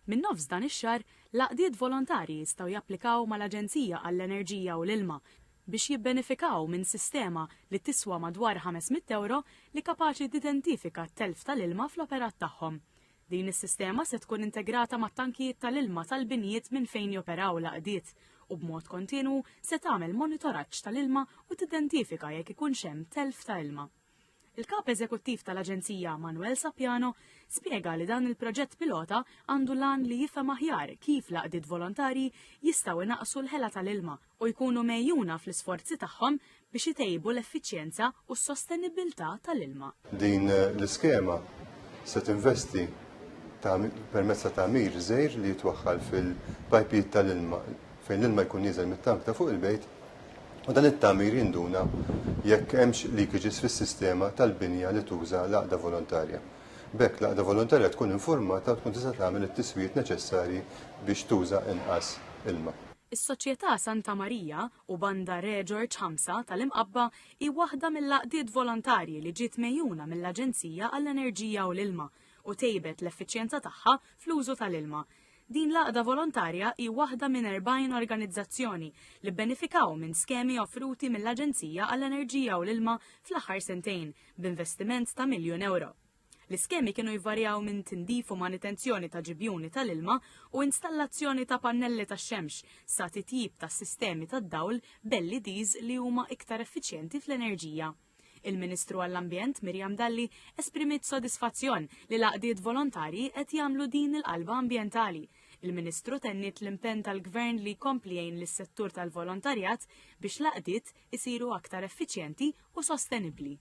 Min nofs dan ix-xahar, l-għaqdiet volontarji jistgħu japplikaw mal-Aġenzija għall-Enerġija u l-Ilma biex jibbenefikaw minn sistema li tiswa madwar 500 euro li kapaċi tidentifika t-telf tal-ilma fl-operat tagħhom. Din is-sistema se tkun integrata mat-tankijiet tal-ilma tal-binijiet minn fejn joperaw l-għaqdiet u b'mod kontinwu se tagħmel monitoraġġ tal-ilma u tidentifika jekk ikunx hemm telf ta' ilma. Il-kap eżekuttiv tal-Aġenzija Manuel Sapjano spjega li dan il-proġett pilota għandu lan li jifhem aħjar kif l-għaqdiet volontarji jistgħu inaqsu l-ħela tal-ilma u jkunu mejjuna fl-isforzi tagħhom biex itejbu l-effiċjenza u s-sostenibilità tal-ilma. Din l-iskema se tinvesti permezz ta' tagħmir żgħir li jitwaħħal fil-pajpijiet tal-ilma fejn l-ilma jkun nieżel mit-tank ta' fuq il-bejt u dan it-tagħmir jinduna jekk hemmx leakages fis-sistema tal-binja li tuża l-għaqda volontarja. B'hekk l-għaqda volontarja tkun informata u tkun tista' tagħmel it-tiswijiet neċessarji biex tuża inqas ilma. Is-Soċjetà Santa Marija u Banda Re George Hamsa tal-Imqabba hi waħda mill-għaqdiet volontarji li ġiet mejjuna mill-Aġenzija għall-Enerġija u l-Ilma u tejbet l-effiċjenza tagħha fl-użu tal-ilma. Din l-għaqda volontarja hi waħda minn 40 organizzazzjoni li benefikaw minn skemi offruti mill-Aġenzija għall-Enerġija u l-Ilma fl-aħħar sentejn b'investiment ta' €1,000,000. L-iskemi kienu jvarjaw minn tindif u manutenzjoni ta' ġibjuni tal-ilma u installazzjoni ta' pannelli ta' xemx sa' titjib ta' sistemi ta' dawl b'LEDs li huma iktar effiċjenti fl-enerġija. Il-Ministru għall-Ambjent Miriam Dalli esprimiet sodisfazzjon li l-għaqdiet volontarji qed jagħmlu din il-qalba ambjentali. Il-Ministru tennit l-impenn tal-Gvern li jkompli jgħin lis-settur tal-volontarjat biex l-għaqdiet isiru aktar effiċjenti u sostenibbli.